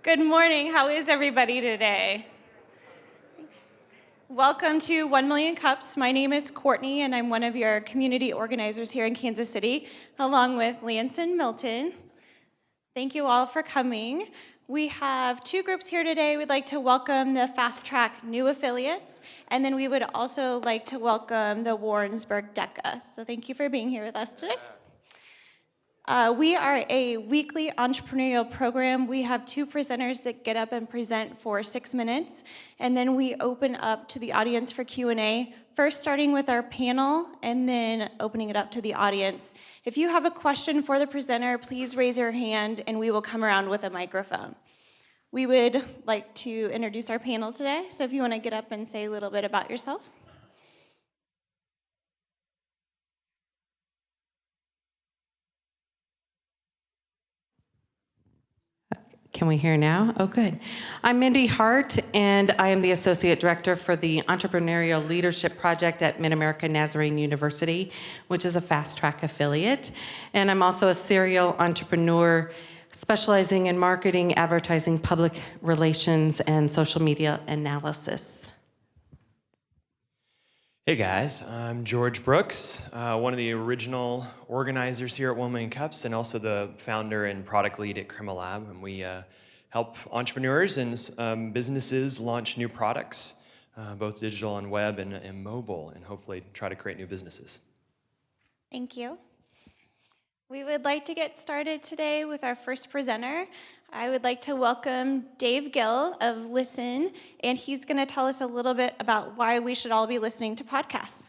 Good morning. How is everybody today? Welcome to 1 Million Cups. My name is Courtney, and I'm one of your community organizers here in Kansas City, along with Lance and Milton. Thank you all for coming. We have two groups here today. We'd like to welcome the Fast Track new affiliates, and then we would also like to welcome the Warrensburg DECA. So thank you for being here with us today. We are a weekly entrepreneurial program. We have two presenters that get up and present for 6 minutes, and then we open up to the audience for Q&A, first starting with our panel, and then opening it up to the audience. If you have a question for the presenter, please raise your hand, and we will come around with a microphone. We would like to introduce our panel today, so if you want to get up and say a little bit about yourself. Can we hear now? Oh, good. I'm Mindy Hart, and I am the Associate Director for the Entrepreneurial Leadership Project at Mid-America Nazarene University, which is a Fast Track affiliate. And I'm also a serial entrepreneur specializing in marketing, advertising, public relations, and social media analysis. Hey guys, I'm George Brooks, one of the original organizers here at 1 Million Cups and also the founder and product lead at Crimalab. And we help entrepreneurs and businesses launch new products, both digital and web and mobile, and hopefully try to create new businesses. Thank you. We would like to get started today with our first presenter. I would like to welcome Dave Gill of Listen, and he's going to tell us a little bit about why we should all be listening to podcasts.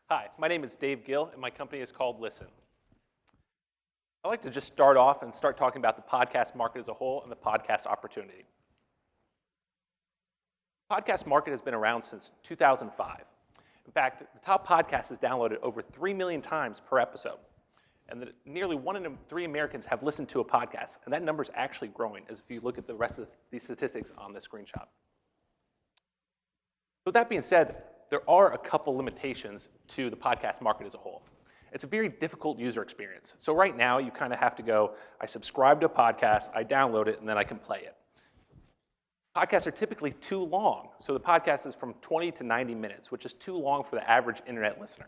Hi, my name is Dave Gill, and my company is called Listen. I'd like to just start off and start talking about the podcast market as a whole and the podcast opportunity. Podcast market has been around since 2005. In fact, the top podcast is downloaded over 3 million times per episode. And nearly 1 in 3 Americans have listened to a podcast. And that number is actually growing as if you look at the rest of these statistics on the screenshot. With that being said, there are a couple limitations to the podcast market as a whole. It's a very difficult user experience. So right now, you kind of have to go, I subscribe to a podcast, I download it, and then I can play it. Podcasts are typically too long, so the podcast is from 20 to 90 minutes, which is too long for the average internet listener.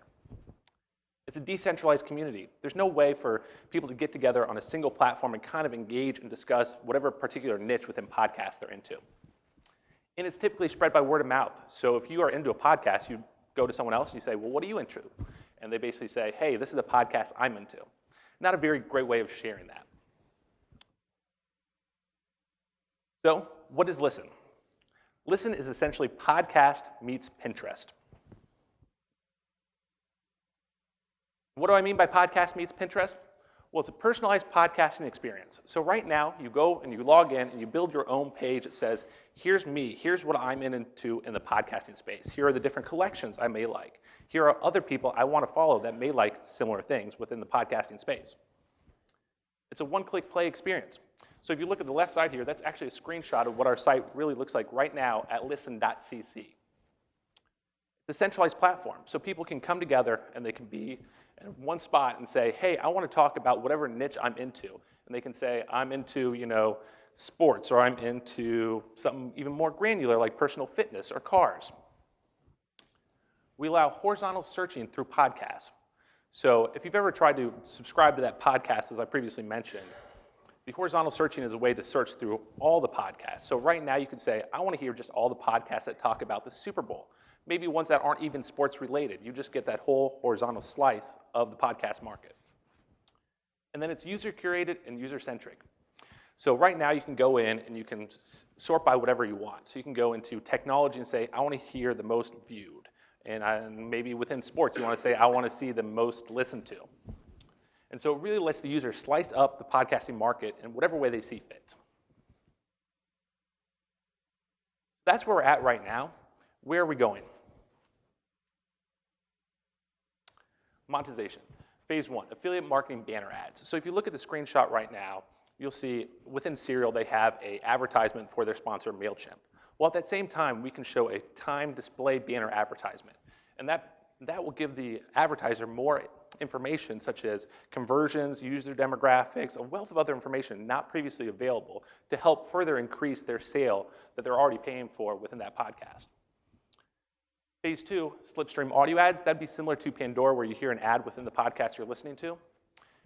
It's a decentralized community. There's no way for people to get together on a single platform and kind of engage and discuss whatever particular niche within podcasts they're into. And it's typically spread by word of mouth. So if you are into a podcast, you go to someone else and you say, well, what are you into? And they basically say, hey, this is a podcast I'm into. Not a very great way of sharing that. So, what is Listen? Listen is essentially podcast meets Pinterest. What do I mean by podcast meets Pinterest? Well, it's a personalized podcasting experience. So right now, you go and you log in and you build your own page that says, here's me, here's what I'm into in the podcasting space. Here are the different collections I may like. Here are other people I want to follow that may like similar things within the podcasting space. It's a one-click play experience. So if you look at the left side here, that's actually a screenshot of what our site really looks like right now at listen.cc. It's a centralized platform, so people can come together and they can be in one spot and say, hey, I want to talk about whatever niche I'm into. And they can say, I'm into, sports, or I'm into something even more granular like personal fitness or cars. We allow horizontal searching through podcasts. So if you've ever tried to subscribe to that podcast, as I previously mentioned, the horizontal searching is a way to search through all the podcasts. So right now you could say, I want to hear just all the podcasts that talk about the Super Bowl. Maybe ones that aren't even sports related. You just get that whole horizontal slice of the podcast market. And then it's user curated and user centric. So right now you can go in and you can sort by whatever you want. So you can go into technology and say, I want to hear the most viewed. And maybe within sports you want to say, I want to see the most listened to. And so it really lets the user slice up the podcasting market in whatever way they see fit. That's where we're at right now. Where are we going? Monetization. Phase 1, affiliate marketing banner ads. So if you look at the screenshot right now, you'll see within Serial they have an advertisement for their sponsor, MailChimp. While at that same time, we can show a time display banner advertisement. And that That will give the advertiser more information such as conversions, user demographics, a wealth of other information not previously available to help further increase their sale that they're already paying for within that podcast. Phase 2, slipstream audio ads. That'd be similar to Pandora where you hear an ad within the podcast you're listening to.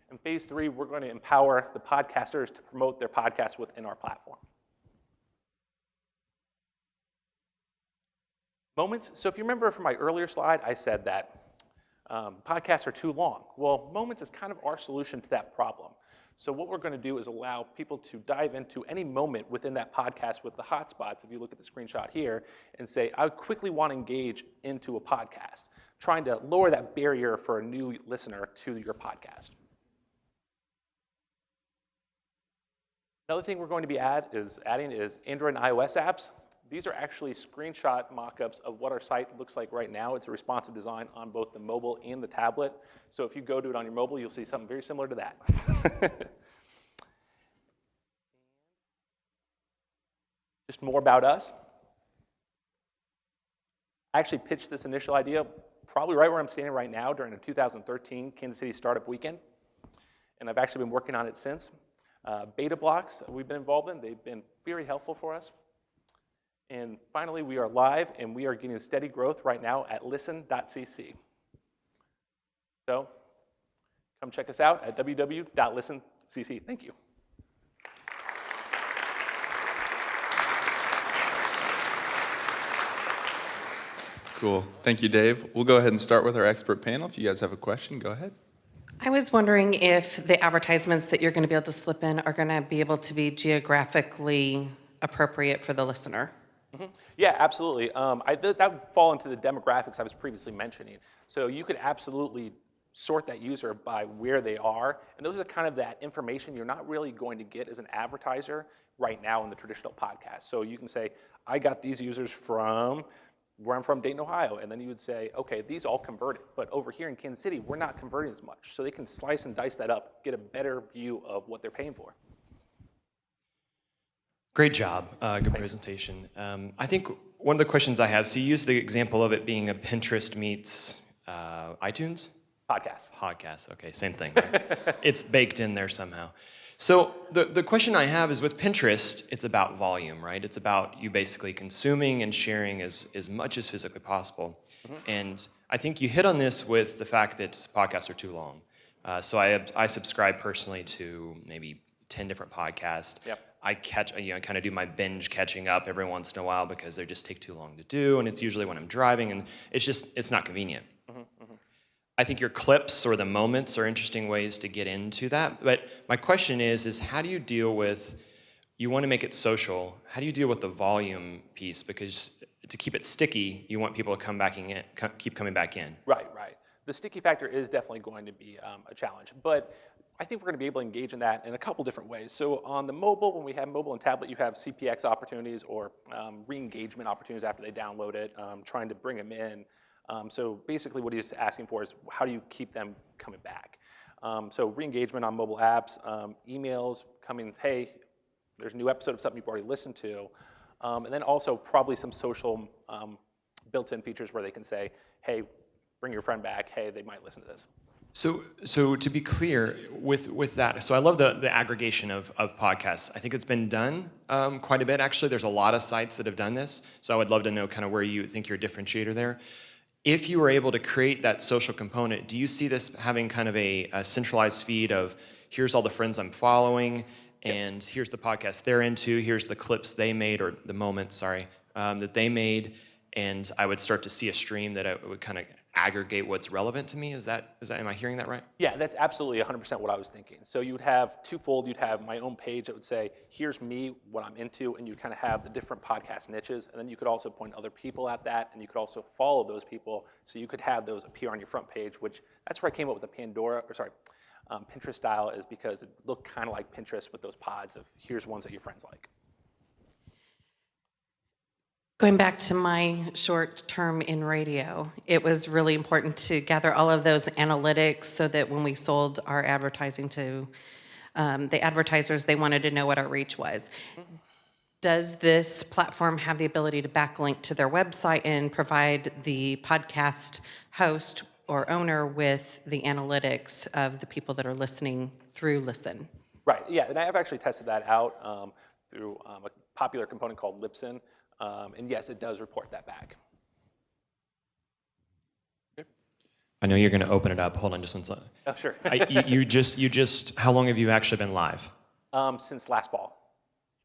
In phase 3, we're going to empower the podcasters to promote their podcast within our platform. Moments. So if you remember from my earlier slide, I said that podcasts are too long. Well, Moments is kind of our solution to that problem. So what we're going to do is allow people to dive into any moment within that podcast with the hotspots, if you look at the screenshot here, and say, I quickly want to engage into a podcast, trying to lower that barrier for a new listener to your podcast. Another thing we're going to be adding is Android and iOS apps. These are actually screenshot mock-ups of what our site looks like right now. It's a responsive design on both the mobile and the tablet. So if you go to it on your mobile, you'll see something very similar to that. Just more about us. I actually pitched this initial idea probably right where I'm standing right now during a 2013 Kansas City Startup Weekend. And I've actually been working on it since. Beta blocks we've been involved in, they've been very helpful for us. And finally, we are live, and we are getting steady growth right now at listen.cc. So come check us out at www.listen.cc. Thank you. Cool. Thank you, Dave. We'll go ahead and start with our expert panel. If you guys have a question, go ahead. I was wondering if the advertisements that you're going to be able to slip in are going to be able to be geographically appropriate for the listener. Mm-hmm. Yeah, absolutely. That would fall into the demographics I was previously mentioning. So you could absolutely sort that user by where they are, and those are kind of that information you're not really going to get as an advertiser right now in the traditional podcast. So you can say, I got these users from where I'm from, Dayton, Ohio, and then you would say, okay, these all converted, but over here in Kansas City, we're not converting as much. So they can slice and dice that up, get a better view of what they're paying for. Great job. Good presentation. I think one of the questions I have, so you used the example of it being a Pinterest meets iTunes? Podcast, okay, same thing. Right? It's baked in there somehow. So the question I have is with Pinterest, it's about volume, right? It's about you basically consuming and sharing as much as physically possible. Mm-hmm. And I think you hit on this with the fact that podcasts are too long. So I subscribe personally to maybe 10 different podcasts. Yep. I kind of do my binge catching up every once in a while because they just take too long to do, and it's usually when I'm driving, and it's not convenient. Mm-hmm, mm-hmm. I think your clips or the moments are interesting ways to get into that, but my question is how do you deal with, you want to make it social, how do you deal with the volume piece? Because to keep it sticky, you want people to keep coming back in. Right. The sticky factor is definitely going to be a challenge, but I think we're going to be able to engage in that in a couple different ways. So on the mobile, when we have mobile and tablet, you have CPX opportunities or re-engagement opportunities after they download it, trying to bring them in. So basically what he's asking for is how do you keep them coming back? So re-engagement on mobile apps, emails coming, hey, there's a new episode of something you've already listened to. And then also probably some social built-in features where they can say, hey, bring your friend back, hey, they might listen to this. So to be clear with that, so I love the aggregation of podcasts. I think it's been done quite a bit. Actually, there's a lot of sites that have done this. So I would love to know kind of where you think your differentiator there. If you were able to create that social component, do you see this having kind of a centralized feed of here's all the friends I'm following, and yes, here's the podcast they're into, here's the clips they made, or the moments, that they made, and I would start to see a stream that it would kind of aggregate what's relevant to me? Am I hearing that right? Yeah, that's absolutely 100% what I was thinking. So you would have twofold. You'd have my own page that would say, here's me, what I'm into, and you kind of have the different podcast niches, and then you could also point other people at that, and you could also follow those people, so you could have those appear on your front page, which that's where I came up with the Pinterest style, is because it looked kind of like Pinterest with those pods of here's ones that your friends like. Going back to my short term in radio, it was really important to gather all of those analytics so that when we sold our advertising to the advertisers, they wanted to know what our reach was. Does this platform have the ability to backlink to their website and provide the podcast host or owner with the analytics of the people that are listening through Listen? Right, yeah, and I have actually tested that out through a popular component called Libsyn, and yes, it does report that back. I know you're going to open it up. Hold on just one second. Oh, sure. You just, how long have you actually been live? Since last fall.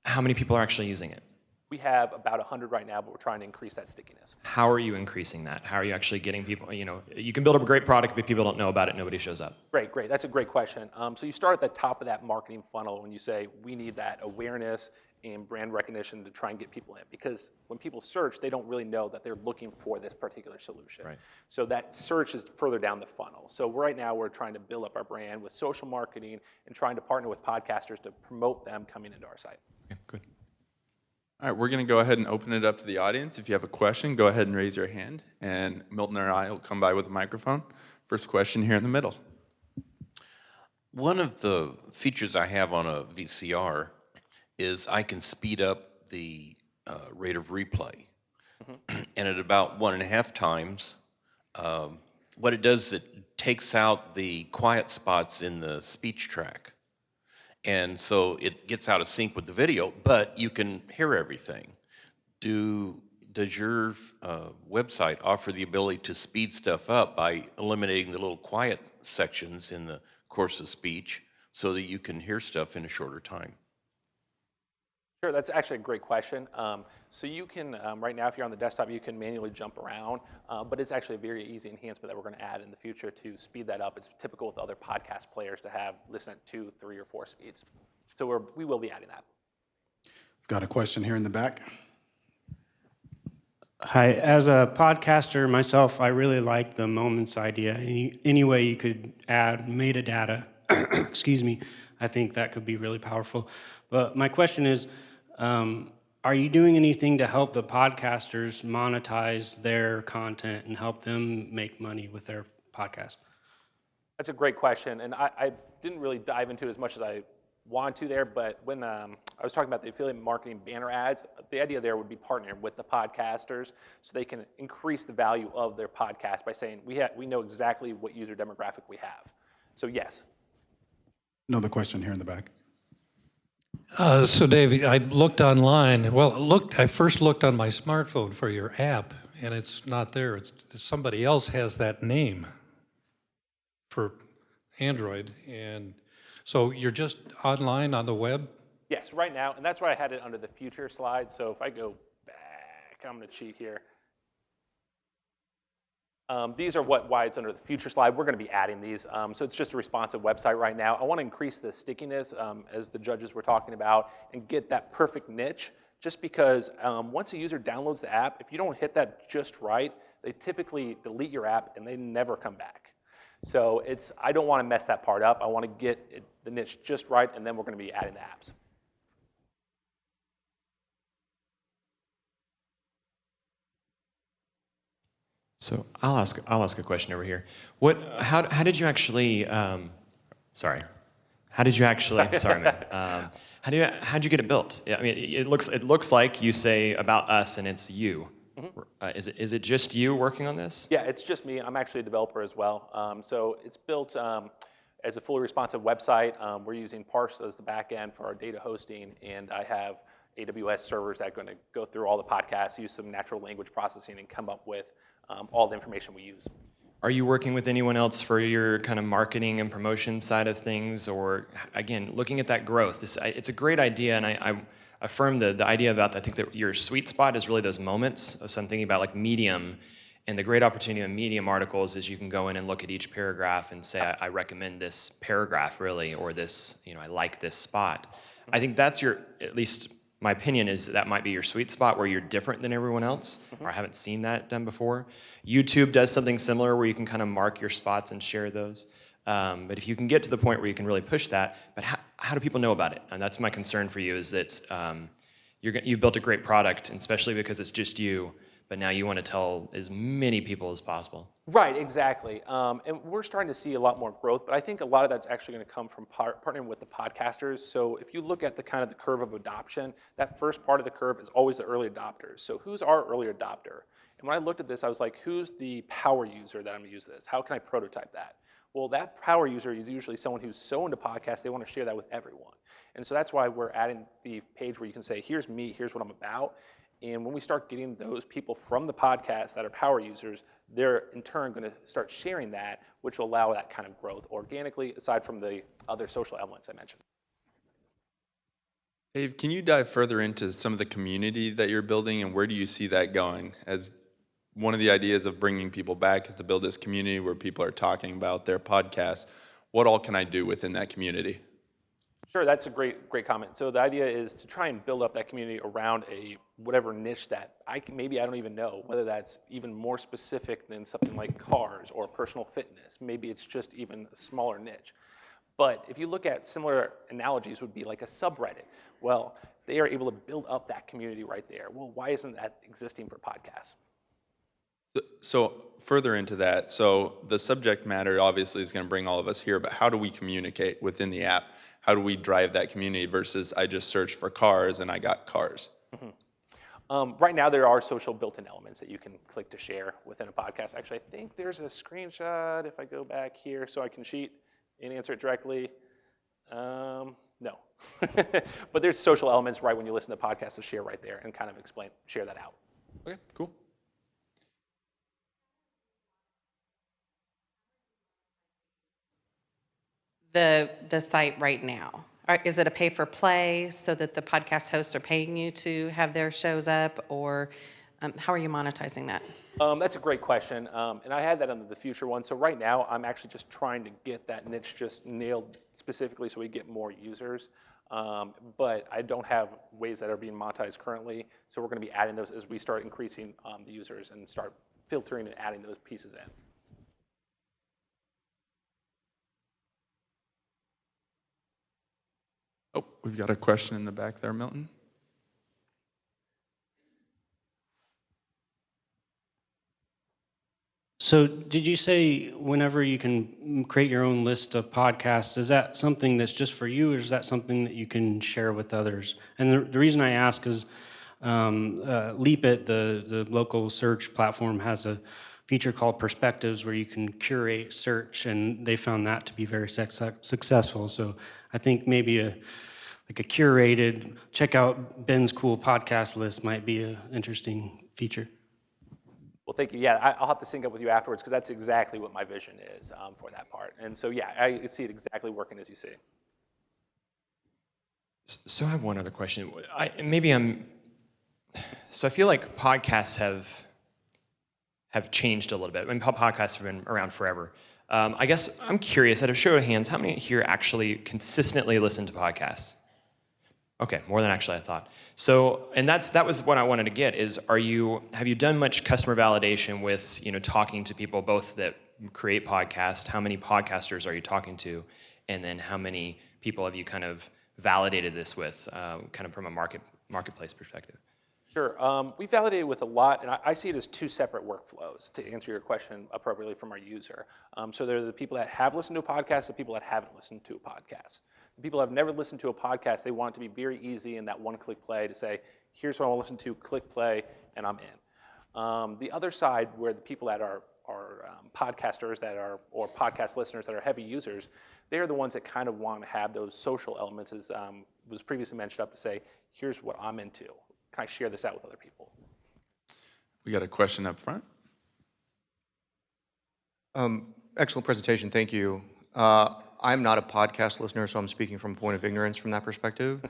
How many people are actually using it? We have about 100 right now, but we're trying to increase that stickiness. How are you increasing that? How are you actually getting people, you can build up a great product, but people don't know about it, nobody shows up. Great. That's a great question. So you start at the top of that marketing funnel when you say, we need that awareness and brand recognition to try and get people in. Because when people search, they don't really know that they're looking for this particular solution. Right. So that search is further down the funnel. So right now we're trying to build up our brand with social marketing and trying to partner with podcasters to promote them coming into our site. Okay, good. All right, we're going to go ahead and open it up to the audience. If you have a question, go ahead and raise your hand, and Milton or I will come by with a microphone. First question here in the middle. One of the features I have on a VCR is I can speed up the rate of replay. And at about 1.5 times, what it does is it takes out the quiet spots in the speech track. And so it gets out of sync with the video, but you can hear everything. Does your website offer the ability to speed stuff up by eliminating the little quiet sections in the course of speech so that you can hear stuff in a shorter time? Sure, that's actually a great question. So you can, right now, if you're on the desktop, you can manually jump around, but it's actually a very easy enhancement that we're going to add in the future to speed that up. It's typical with other podcast players to have listen at 2, 3, or 4 speeds. So we will be adding that. Got a question here in the back. Hi, as a podcaster myself, I really like the Moments idea. Any way you could add metadata, excuse me, I think that could be really powerful. But my question is, are you doing anything to help the podcasters monetize their content and help them make money with their podcast? That's a great question, and I didn't really dive into it as much as I wanted to there, but when I was talking about the affiliate marketing banner ads, the idea there would be partnering with the podcasters so they can increase the value of their podcast by saying, we know exactly what user demographic we have. So yes. Another question here in the back. So Dave, I looked online. Well, I first looked on my smartphone for your app, and it's not there. Somebody else has that name for Android, and so you're just online on the web? Yes, right now, and that's why I had it under the future slide. So if I go back, I'm going to cheat here. These are why it's under the future slide. We're going to be adding these. So it's just a responsive website right now. I want to increase the stickiness, as the judges were talking about, and get that perfect niche, just because once a user downloads the app, if you don't hit that just right, they typically delete your app and they never come back. So I don't want to mess that part up. I want to get the niche just right, and then we're going to be adding the apps. So I'll ask a question over here. How did you actually, sorry, how did you get it built? Yeah, I mean, it looks like you say about us and it's you. Mm-hmm. Is it just you working on this? Yeah, it's just me. I'm actually a developer as well. So it's built as a fully responsive website. We're using Parse as the back end for our data hosting, and I have AWS servers that are going to go through all the podcasts, use some natural language processing, and come up with all the information we use. Are you working with anyone else for your kind of marketing and promotion side of things? Or again, looking at that growth, it's a great idea, and I affirm the idea about, I think that your sweet spot is really those moments. So I'm thinking about like Medium, and the great opportunity in Medium articles is you can go in and look at each paragraph and say, I recommend this paragraph really, or this, I like this spot. I think that's at least my opinion is that might be your sweet spot where you're different than everyone else, or I haven't seen that done before. YouTube does something similar where you can kind of mark your spots and share those. But if you can get to the point where you can really push that, but how do people know about it? And that's my concern for you, is that you've built a great product, and especially because it's just you, but now you want to tell as many people as possible. Right, exactly. And we're starting to see a lot more growth, but I think a lot of that's actually going to come from partnering with the podcasters. So if you look at the kind of the curve of adoption, that first part of the curve is always the early adopters. So who's our early adopter? And when I looked at this, I was like, who's the power user that I'm going to use this? How can I prototype that? Well, that power user is usually someone who's so into podcasts, they want to share that with everyone. And so that's why we're adding the page where you can say, here's me, here's what I'm about. And when we start getting those people from the podcast that are power users, they're in turn going to start sharing that, which will allow that kind of growth organically, aside from the other social elements I mentioned. Dave, can you dive further into some of the community that you're building, and where do you see that going? As one of the ideas of bringing people back is to build this community where people are talking about their podcasts. What all can I do within that community? Sure, that's a great comment. So the idea is to try and build up that community around a whatever niche that maybe I don't even know, whether that's even more specific than something like cars or personal fitness. Maybe it's just even a smaller niche. But if you look at similar analogies, would be like a subreddit. Well, they are able to build up that community right there. Well, why isn't that existing for podcasts? So further into that, so the subject matter obviously is going to bring all of us here, but how do we communicate within the app? How do we drive that community versus I just searched for cars and I got cars? Mm-hmm. Right now, there are social built-in elements that you can click to share within a podcast. Actually, I think there's a screenshot if I go back here so I can cheat and answer it directly. No. But there's social elements right when you listen to podcasts to share right there and kind of share that out. Okay, cool. The site right now? Is it a pay for play so that the podcast hosts are paying you to have their shows up, or how are you monetizing that? That's a great question, and I had that on the future one. So right now, I'm actually just trying to get that niche just nailed specifically so we get more users. But I don't have ways that are being monetized currently, so we're going to be adding those as we start increasing the users and start filtering and adding those pieces in. Oh, we've got a question in the back there, Milton. So did you say whenever you can create your own list of podcasts, is that something that's just for you, or is that something that you can share with others? And the reason I ask is Leapit, the local search platform, has a feature called Perspectives where you can curate search, and they found that to be very successful. So I think maybe a curated, check out Ben's cool podcast list might be an interesting feature. Well, thank you. Yeah, I'll have to sync up with you afterwards because that's exactly what my vision is for that part. And so, yeah, I see it exactly working as you see. So I have one other question. So I feel like podcasts have changed a little bit. I mean, podcasts have been around forever. I guess I'm curious, out of show of hands, how many here actually consistently listen to podcasts? Okay, more than actually I thought. So, and that was what I wanted to get is, have you done much customer validation with, talking to people both that create podcasts? How many podcasters are you talking to? And then how many people have you kind of validated this with, kind of from a marketplace perspective? Sure. We validated with a lot, and I see it as two separate workflows to answer your question appropriately from our user. So there are the people that have listened to a podcast, the people that haven't listened to a podcast. The people that have never listened to a podcast, they want it to be very easy in that one-click play to say, here's what I want to listen to, click play, and I'm in. The other side, where the people that are podcasters or podcast listeners that are heavy users, they are the ones that kind of want to have those social elements, as was previously mentioned up, to say, here's what I'm into. Can I share this out with other people? We got a question up front. Excellent presentation, thank you. I'm not a podcast listener, so I'm speaking from a point of ignorance from that perspective.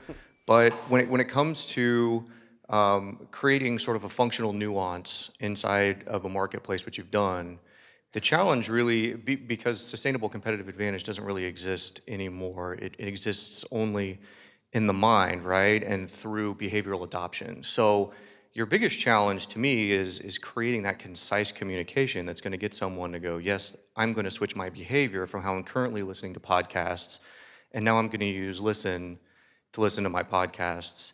But when it comes to creating sort of a functional nuance inside of a marketplace, which you've done, the challenge really, because sustainable competitive advantage doesn't really exist anymore. It exists only in the mind, right, and through behavioral adoption. So your biggest challenge to me is creating that concise communication that's going to get someone to go, yes, I'm going to switch my behavior from how I'm currently listening to podcasts, and now I'm going to use Listen to listen to my podcasts.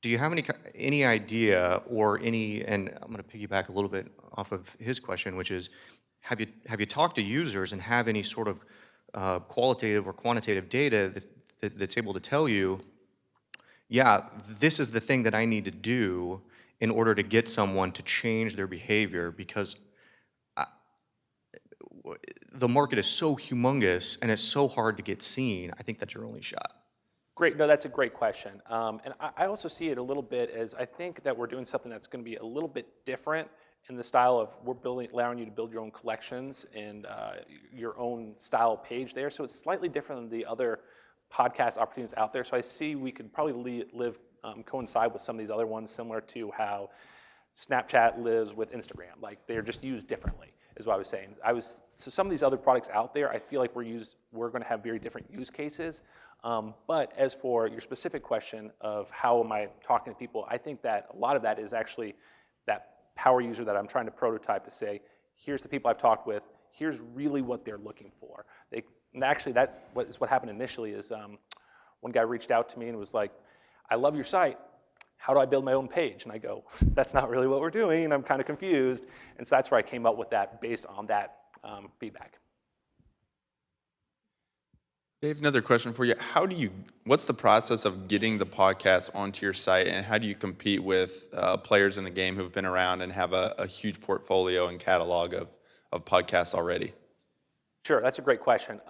do you have any idea or any, and I'm going to piggyback a little bit off of his question, which is, have you talked to users and have any sort of qualitative or quantitative data that's able to tell you, yeah, this is the thing that I need to do in order to get someone to change their behavior, because the market is so humongous and it's so hard to get seen. I think that's your only shot. Great, no, that's a great question. And I also see it a little bit as, I think that we're doing something that's going to be a little bit different in the style of allowing you to build your own collections and your own style page there. So it's slightly different than the other podcast opportunities out there. So I see we could probably coincide with some of these other ones, similar to how Snapchat lives with Instagram. Like, they're just used differently, is what I was saying. So some of these other products out there, I feel like we're going to have very different use cases. But as for your specific question of how am I talking to people, I think that a lot of that is actually that power user that I'm trying to prototype to say, here's the people I've talked with, here's really what they're looking for. And actually, what happened initially is one guy reached out to me and was like, I love your site. How do I build my own page? And I go, that's not really what we're doing, and I'm kind of confused. And so that's where I came up with that based on that feedback. Dave, another question for you. What's the process of getting the podcast onto your site, and how do you compete with players in the game who've been around and have a huge portfolio and catalog of podcasts already? Sure, that's a great question.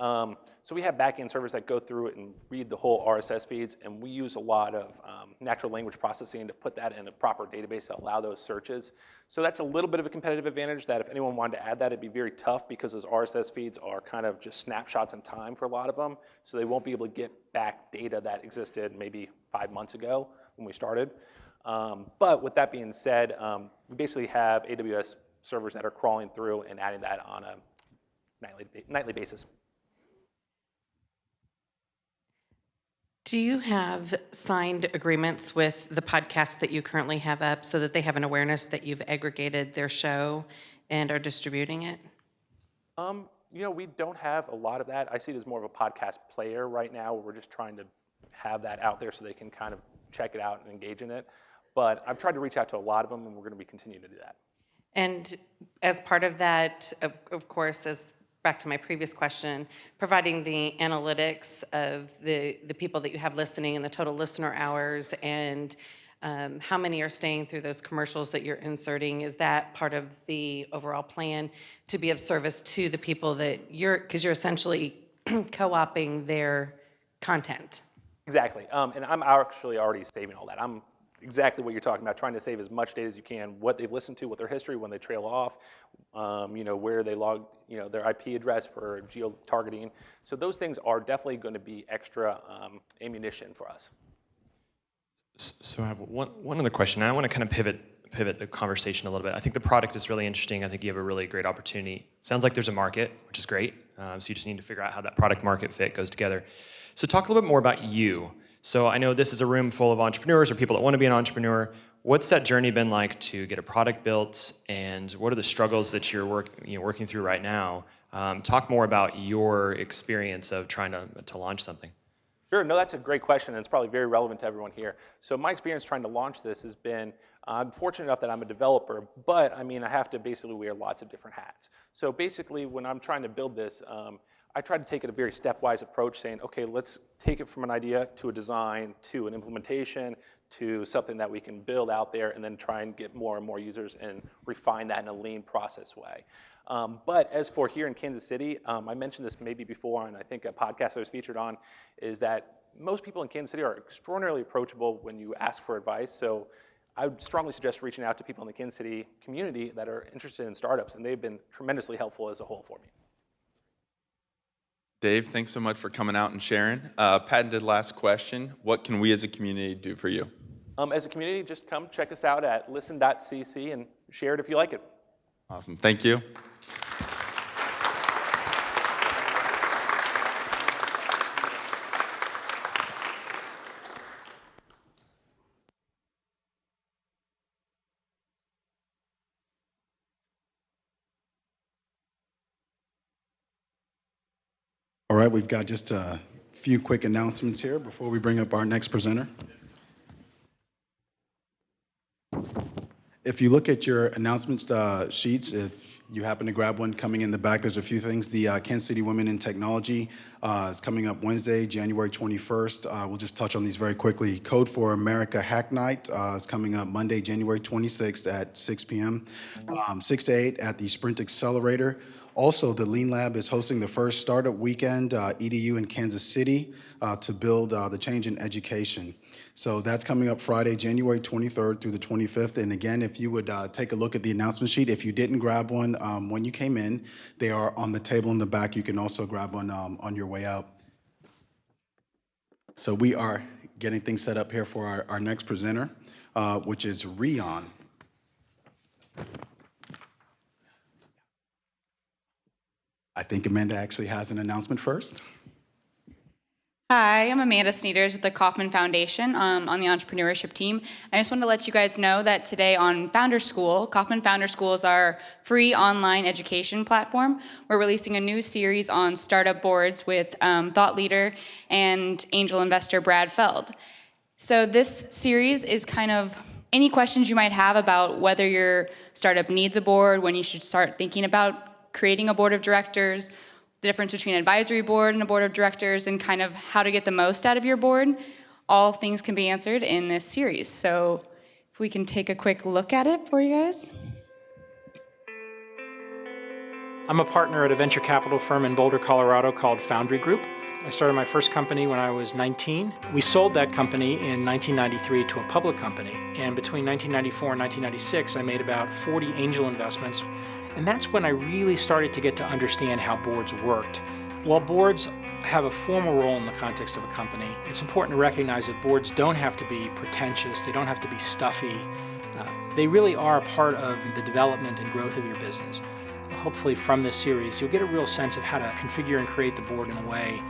So we have backend servers that go through it and read the whole RSS feeds, and we use a lot of natural language processing to put that in a proper database to allow those searches. So that's a little bit of a competitive advantage that if anyone wanted to add that, it'd be very tough because those RSS feeds are kind of just snapshots in time for a lot of them, so they won't be able to get back data that existed maybe 5 months ago when we started. But with that being said, we basically have AWS servers that are crawling through and adding that on a nightly basis. Do you have signed agreements with the podcasts that you currently have up so that they have an awareness that you've aggregated their show and are distributing it? We don't have a lot of that. I see it as more of a podcast player right now. We're just trying to have that out there so they can kind of check it out and engage in it. But I've tried to reach out to a lot of them, and we're going to be continuing to do that. And as part of that, of course, as back to my previous question, providing the analytics of the people that you have listening and the total listener hours and how many are staying through those commercials that you're inserting, is that part of the overall plan to be of service to the people that because you're essentially co-oping their content? Exactly, and I'm actually already saving all that. I'm exactly what you're talking about, trying to save as much data as you can, what they've listened to, what their history, when they trail off, where they logged, their IP address for geo-targeting. So those things are definitely going to be extra ammunition for us. So I have one other question. I want to kind of pivot the conversation a little bit. I think the product is really interesting. I think you have a really great opportunity. Sounds like there's a market, which is great. So you just need to figure out how that product market fit goes together. So talk a little bit more about you. So I know this is a room full of entrepreneurs or people that want to be an entrepreneur. What's that journey been like to get a product built, and what are the struggles that you're working through right now? Talk more about your experience of trying to launch something. Sure, no, that's a great question, and it's probably very relevant to everyone here. So my experience trying to launch this has been, I'm fortunate enough that I'm a developer, but I have to basically wear lots of different hats. So basically, when I'm trying to build this, I try to take it a very stepwise approach, saying, okay, let's take it from an idea to a design, to an implementation, to something that we can build out there, and then try and get more and more users and refine that in a lean process way. But as for here in Kansas City, I mentioned this maybe before, and I think a podcast I was featured on, is that most people in Kansas City are extraordinarily approachable when you ask for advice. So I would strongly suggest reaching out to people in the Kansas City community that are interested in startups, and they've been tremendously helpful as a whole for me. Dave, thanks so much for coming out and sharing. Patented last question. What can we as a community do for you? As a community, just come check us out at listen.cc and share it if you like it. Awesome. Thank you. All right, we've got just a few quick announcements here before we bring up our next presenter. If you look at your announcement sheets, if you happen to grab one coming in the back, there's a few things. The Kansas City Women in Technology is coming up Wednesday, January 21st. We'll just touch on these very quickly. Code for America Hack Night is coming up Monday, January 26th at 6 p.m., 6 to 8 at the Sprint Accelerator. Also, the Lean Lab is hosting the first Startup Weekend EDU in Kansas City to build the change in education. So that's coming up Friday, January 23rd through the 25th. And again, if you would take a look at the announcement sheet, if you didn't grab one when you came in, they are on the table in the back. You can also grab one on your way out. So we are getting things set up here for our next presenter, which is Rion. I think Amanda actually has an announcement first. Hi, I'm Amanda Sneeders with the Kauffman Foundation on the entrepreneurship team. I just wanted to let you guys know that today on Founder School, Kauffman Founder School is our free online education platform. We're releasing a new series on startup boards with thought leader and angel investor Brad Feld. So this series is kind of any questions you might have about whether your startup needs a board, when you should start thinking about creating a board of directors, the difference between an advisory board and a board of directors, and kind of how to get the most out of your board. All things can be answered in this series. So if we can take a quick look at it for you guys. I'm a partner at a venture capital firm in Boulder, Colorado called Foundry Group. I started my first company when I was 19. We sold that company in 1993 to a public company. And between 1994 and 1996, I made about 40 angel investments. And that's when I really started to get to understand how boards worked. While boards have a formal role in the context of a company, it's important to recognize that boards don't have to be pretentious, they don't have to be stuffy. They really are a part of the development and growth of your business. Hopefully from this series, you'll get a real sense of how to configure and create the board in a way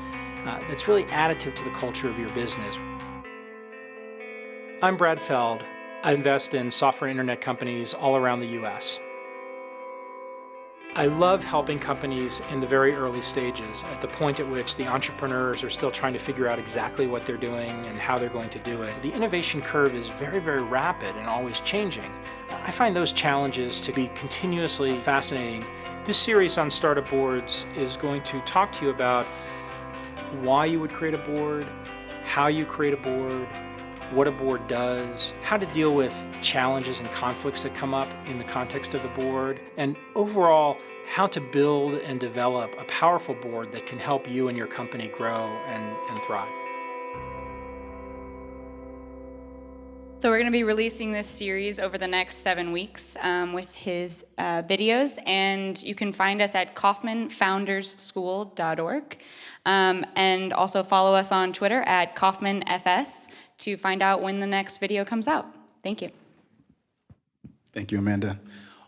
that's really additive to the culture of your business. I'm Brad Feld. I invest in software and internet companies all around the US. I love helping companies in the very early stages, at the point at which the entrepreneurs are still trying to figure out exactly what they're doing and how they're going to do it. The innovation curve is very, very rapid and always changing. I find those challenges to be continuously fascinating. This series on startup boards is going to talk to you about why you would create a board, how you create a board, what a board does, how to deal with challenges and conflicts that come up in the context of the board, and overall, how to build and develop a powerful board that can help you and your company grow and thrive. So we're going to be releasing this series over the next 7 weeks with his videos, and you can find us at kaufmanfoundersschool.org, and also follow us on Twitter at KaufmanFS to find out when the next video comes out. Thank you. Thank you, Amanda.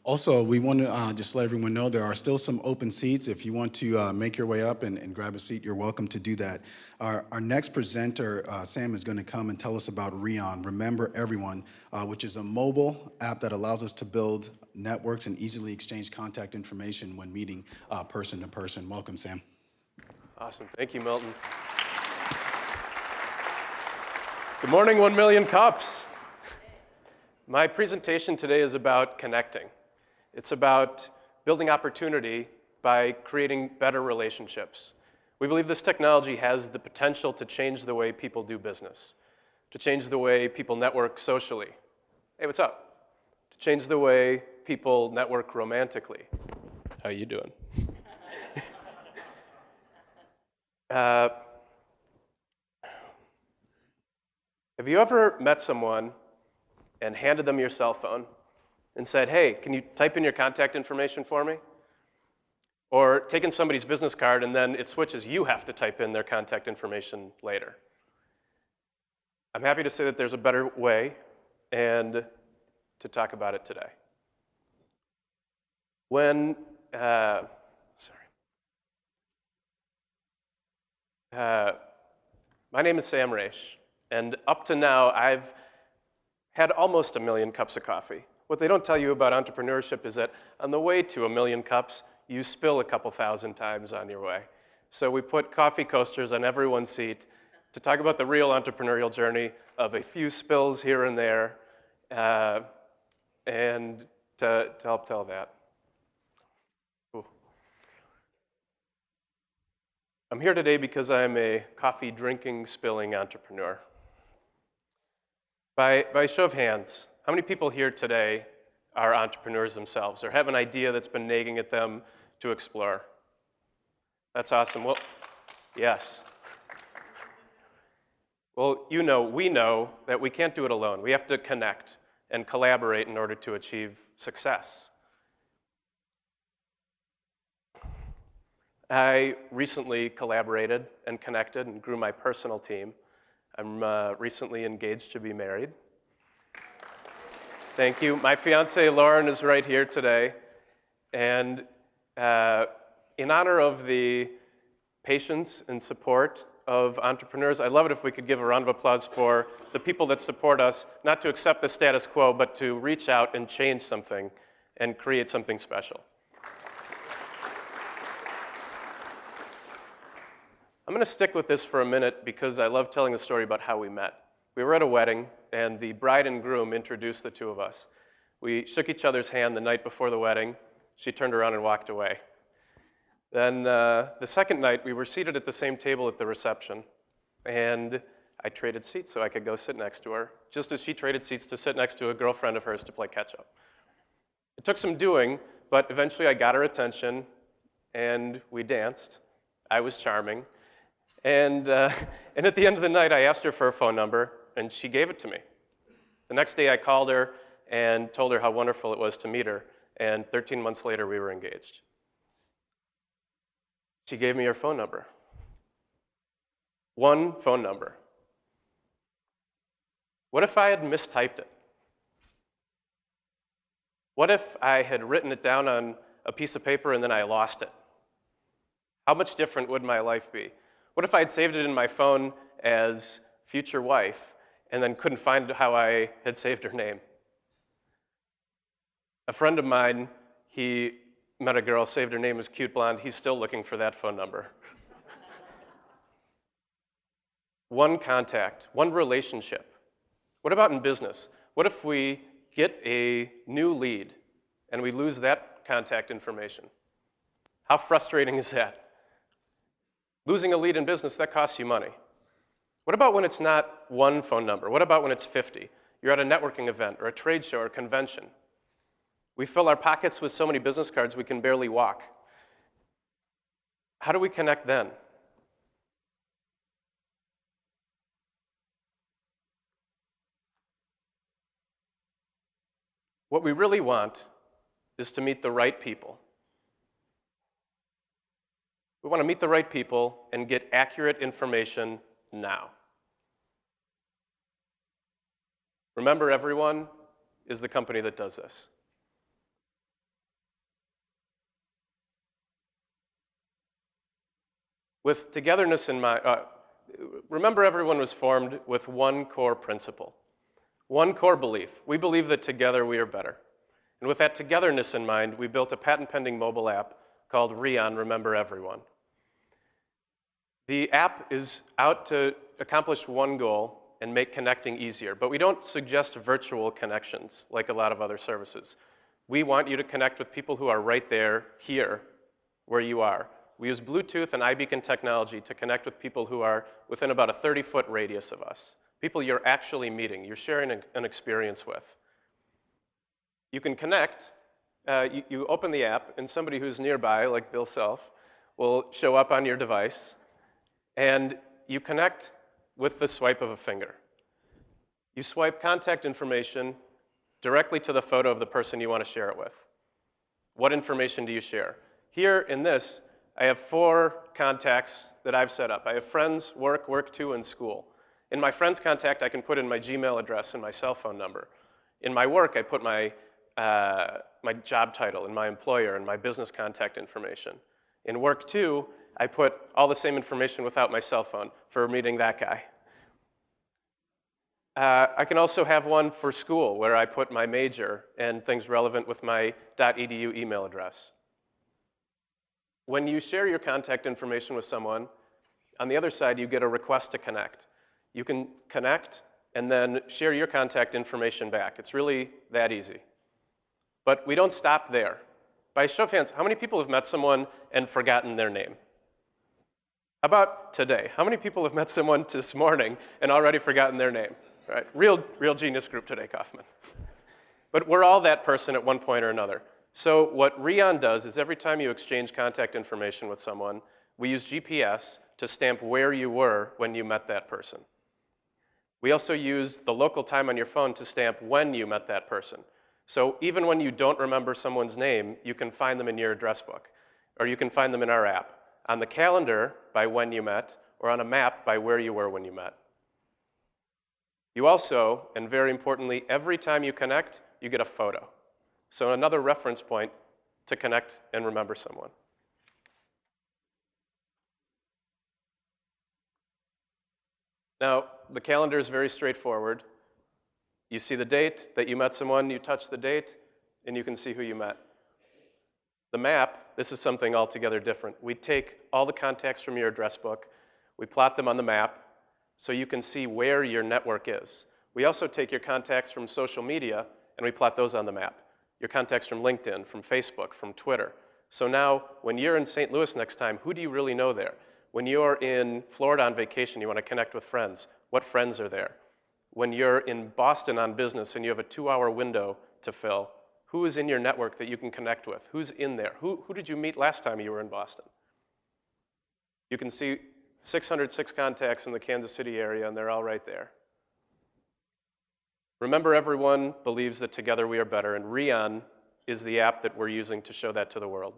Also, we want to just let everyone know there are still some open seats. If you want to make your way up and grab a seat, you're welcome to do that. Our next presenter, Sam, is going to come and tell us about Rion, Remember Everyone, which is a mobile app that allows us to build networks and easily exchange contact information when meeting person to person. Welcome, Sam. Awesome. Thank you, Milton. Good morning, 1 Million Cups. My presentation today is about connecting. It's about building opportunity by creating better relationships. We believe this technology has the potential to change the way people do business, to change the way people network socially. Hey, what's up? To change the way people network romantically. How you doing? Have you ever met someone and handed them your cell phone and said, hey, can you type in your contact information for me? Or taken somebody's business card and then it switches, you have to type in their contact information later. I'm happy to say that there's a better way and to talk about it today. My name is Sam Raish. And up to now, I've had almost 1 million cups of coffee. What they don't tell you about entrepreneurship is that on the way to 1 million cups, you spill a couple thousand times on your way. So we put coffee coasters on everyone's seat to talk about the real entrepreneurial journey of a few spills here and there, and to help tell that. Ooh. I'm here today because I'm a coffee drinking, spilling entrepreneur. By show of hands, how many people here today are entrepreneurs themselves or have an idea that's been nagging at them to explore? That's awesome. Well, yes. Well, we know that we can't do it alone. We have to connect and collaborate in order to achieve success. I recently collaborated and connected and grew my personal team. I'm recently engaged to be married. Thank you. My fiance, Lauren, is right here today. And in honor of the patience and support of entrepreneurs, I'd love it if we could give a round of applause for the people that support us, not to accept the status quo, but to reach out and change something and create something special. I'm going to stick with this for a minute because I love telling the story about how we met. We were at a wedding, and the bride and groom introduced the two of us. We shook each other's hand the night before the wedding. She turned around and walked away. Then the second night, we were seated at the same table at the reception, and I traded seats so I could go sit next to her, just as she traded seats to sit next to a girlfriend of hers to play catch-up. It took some doing, but eventually I got her attention, and we danced. I was charming. And at the end of the night, I asked her for her phone number, and she gave it to me. The next day, I called her and told her how wonderful it was to meet her, and 13 months later, we were engaged. She gave me her phone number. One phone number. What if I had mistyped it? What if I had written it down on a piece of paper and then I lost it? How much different would my life be? What if I had saved it in my phone as future wife and then couldn't find how I had saved her name? A friend of mine, he met a girl, saved her name as Cute Blonde. He's still looking for that phone number. One contact, one relationship. What about in business? What if we get a new lead and we lose that contact information? How frustrating is that? Losing a lead in business, that costs you money. What about when it's not one phone number? What about when it's 50? You're at a networking event or a trade show or a convention. We fill our pockets with so many business cards we can barely walk. How do we connect then? What we really want is to meet the right people. We want to meet the right people and get accurate information now. Remember Everyone is the company that does this. With togetherness in mind, Remember Everyone was formed with one core principle, one core belief. We believe that together we are better. And with that togetherness in mind, we built a patent-pending mobile app called Rion Remember Everyone. The app is out to accomplish one goal and make connecting easier, but we don't suggest virtual connections like a lot of other services. We want you to connect with people who are right there, here, where you are. We use Bluetooth and iBeacon technology to connect with people who are within about a 30-foot radius of us, people you're actually meeting, you're sharing an experience with. You can connect, you open the app, and somebody who's nearby, like Bill Self, will show up on your device, and you connect with the swipe of a finger. You swipe contact information directly to the photo of the person you want to share it with. What information do you share? Here in this, I have 4 contacts that I've set up. I have friends, work, work to, and school. In my friends contact, I can put in my Gmail address and my cell phone number. In my work, I put my job title and my employer and my business contact information. In work to, I put all the same information without my cell phone for meeting that guy. I can also have one for school where I put my major and things relevant with my .edu email address. When you share your contact information with someone, on the other side, you get a request to connect. You can connect and then share your contact information back. It's really that easy. But we don't stop there. By show of hands, how many people have met someone and forgotten their name? How about today? How many people have met someone this morning and already forgotten their name? Right? Real genius group today, Kaufman. But we're all that person at one point or another. So what Rion does is every time you exchange contact information with someone, we use GPS to stamp where you were when you met that person. We also use the local time on your phone to stamp when you met that person. So even when you don't remember someone's name, you can find them in your address book, or you can find them in our app, on the calendar by when you met, or on a map by where you were when you met. You also, and very importantly, every time you connect, you get a photo. So another reference point to connect and remember someone. Now, the calendar is very straightforward. You see the date that you met someone, you touch the date, and you can see who you met. The map, this is something altogether different. We take all the contacts from your address book, we plot them on the map, so you can see where your network is. We also take your contacts from social media, and we plot those on the map. Your contacts from LinkedIn, from Facebook, from Twitter. So now, when you're in St. Louis next time, who do you really know there? When you're in Florida on vacation, you want to connect with friends. What friends are there? When you're in Boston on business and you have a 2-hour window to fill, who is in your network that you can connect with? Who's in there? Who did you meet last time you were in Boston? You can see 606 contacts in the Kansas City area, and they're all right there. Remember, everyone believes that together we are better, and Rion is the app that we're using to show that to the world.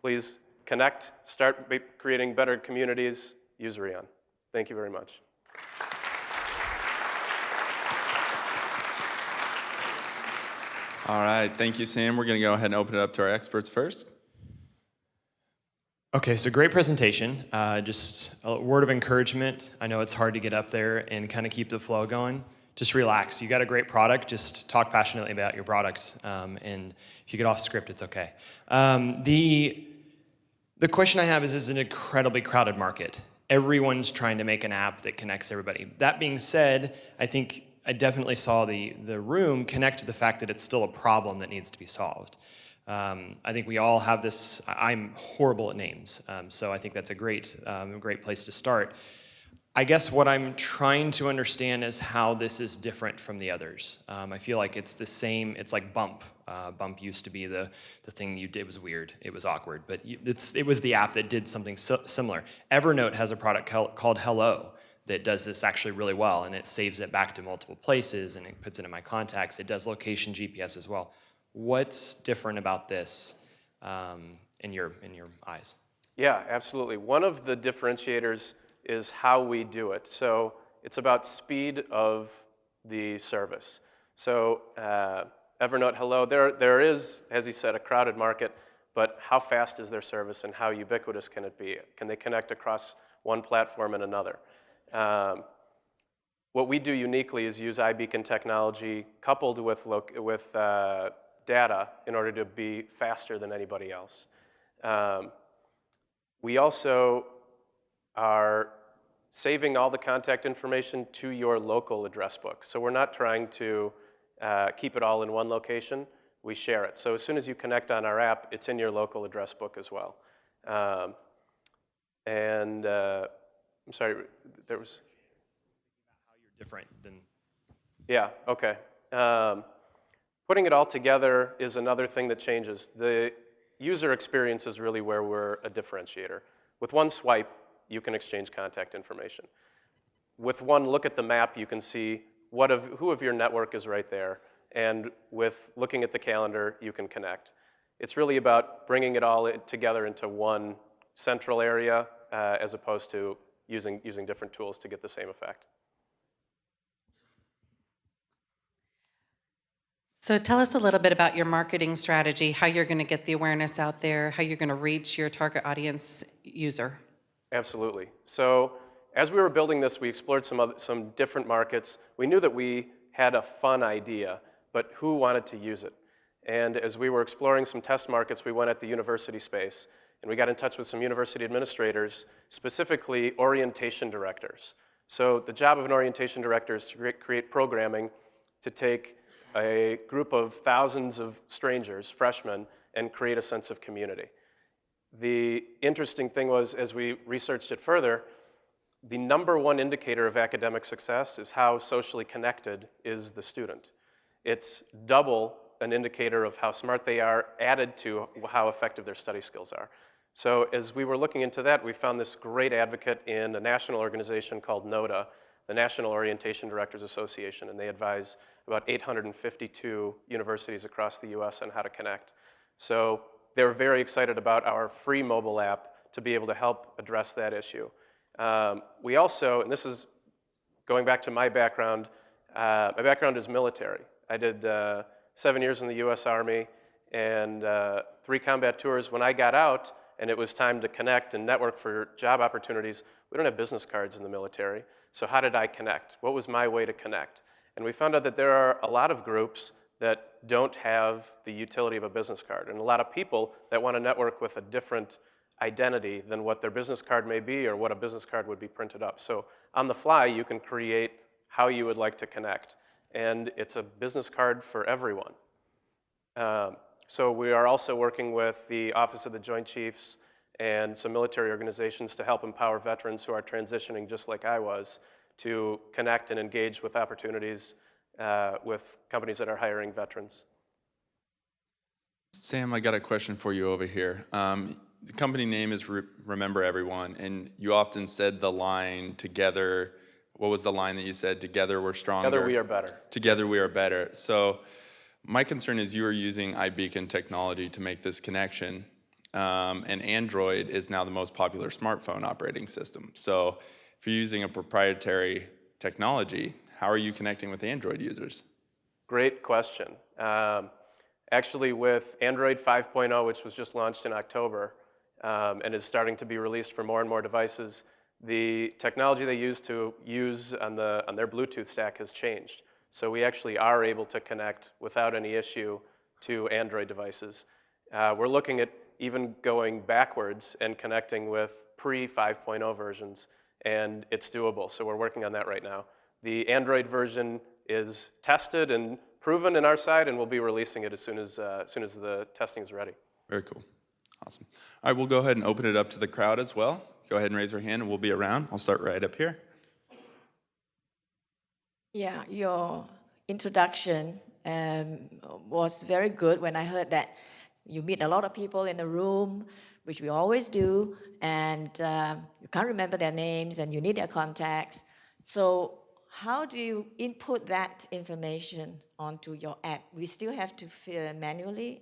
Please connect, start creating better communities, use Rion. Thank you very much. All right, thank you, Sam. We're going to go ahead and open it up to our experts first. Okay, so great presentation. Just a word of encouragement. I know it's hard to get up there and kind of keep the flow going. Just relax. You got a great product. Just talk passionately about your product. And if you get off script, it's okay. The question I have is, this is an incredibly crowded market. Everyone's trying to make an app that connects everybody. That being said, I think I definitely saw the room connect to the fact that it's still a problem that needs to be solved. I think we all have this. I'm horrible at names, so I think that's a great place to start. I guess what I'm trying to understand is how this is different from the others. I feel like it's the same. It's like Bump. Bump used to be the thing you did. It was weird. It was awkward, but it was the app that did something similar. Evernote has a product called Hello that does this actually really well, and it saves it back to multiple places, and it puts it in my contacts. It does location GPS as well. What's different about this in your eyes? Yeah, absolutely. One of the differentiators is how we do it. So it's about speed of the service. So Evernote Hello, there is, as he said, a crowded market, but how fast is their service and how ubiquitous can it be? Can they connect across one platform and another? What we do uniquely is use iBeacon technology coupled with data in order to be faster than anybody else. We also are saving all the contact information to your local address book. So we're not trying to keep it all in one location. We share it. So as soon as you connect on our app, it's in your local address book as well. I'm sorry, there was... How you're different than... Yeah, okay. Putting it all together is another thing that changes. The user experience is really where we're a differentiator. With one swipe, you can exchange contact information. With one look at the map, you can see who of your network is right there. And with looking at the calendar, you can connect. It's really about bringing it all together into one central area as opposed to using different tools to get the same effect. So tell us a little bit about your marketing strategy, how you're going to get the awareness out there, how you're going to reach your target audience user. Absolutely. So as we were building this, we explored some different markets. We knew that we had a fun idea, but who wanted to use it? And as we were exploring some test markets, we went at the university space, and we got in touch with some university administrators, specifically orientation directors. So the job of an orientation director is to create programming to take a group of thousands of strangers, freshmen, and create a sense of community. The interesting thing was, as we researched it further, the number one indicator of academic success is how socially connected is the student. It's double an indicator of how smart they are added to how effective their study skills are. So as we were looking into that, we found this great advocate in a national organization called NODA, the National Orientation Directors Association, and they advise about 852 universities across the US on how to connect. So they're very excited about our free mobile app to be able to help address that issue. We also, and this is going back to my background is military. I did 7 years in the US Army and 3 combat tours. When I got out and it was time to connect and network for job opportunities, we don't have business cards in the military. So how did I connect? What was my way to connect? And we found out that there are a lot of groups that don't have the utility of a business card, and a lot of people that want to network with a different identity than what their business card may be or what a business card would be printed up. So on the fly, you can create how you would like to connect, and it's a business card for everyone. So we are also working with the Office of the Joint Chiefs and some military organizations to help empower veterans who are transitioning just like I was to connect and engage with opportunities with companies that are hiring veterans. Sam, I got a question for you over here. The company name is Remember Everyone, and you often said the line together. What was the line that you said? Together we're stronger. Together we are better. Together we are better. So my concern is you are using iBeacon technology to make this connection, and Android is now the most popular smartphone operating system. So if you're using a proprietary technology, how are you connecting with Android users? Great question. Actually, with Android 5.0, which was just launched in October and is starting to be released for more and more devices, the technology they use on their Bluetooth stack has changed. So we actually are able to connect without any issue to Android devices. We're looking at even going backwards and connecting with pre-5.0 versions, and it's doable. So we're working on that right now. The Android version is tested and proven in our side, and we'll be releasing it as soon as the testing is ready. Very cool. Awesome. All right, we'll go ahead and open it up to the crowd as well. Go ahead and raise your hand, and we'll be around. I'll start right up here. Yeah, your introduction was very good when I heard that you meet a lot of people in the room, which we always do, and you can't remember their names and you need their contacts. So how do you input that information onto your app? We still have to manually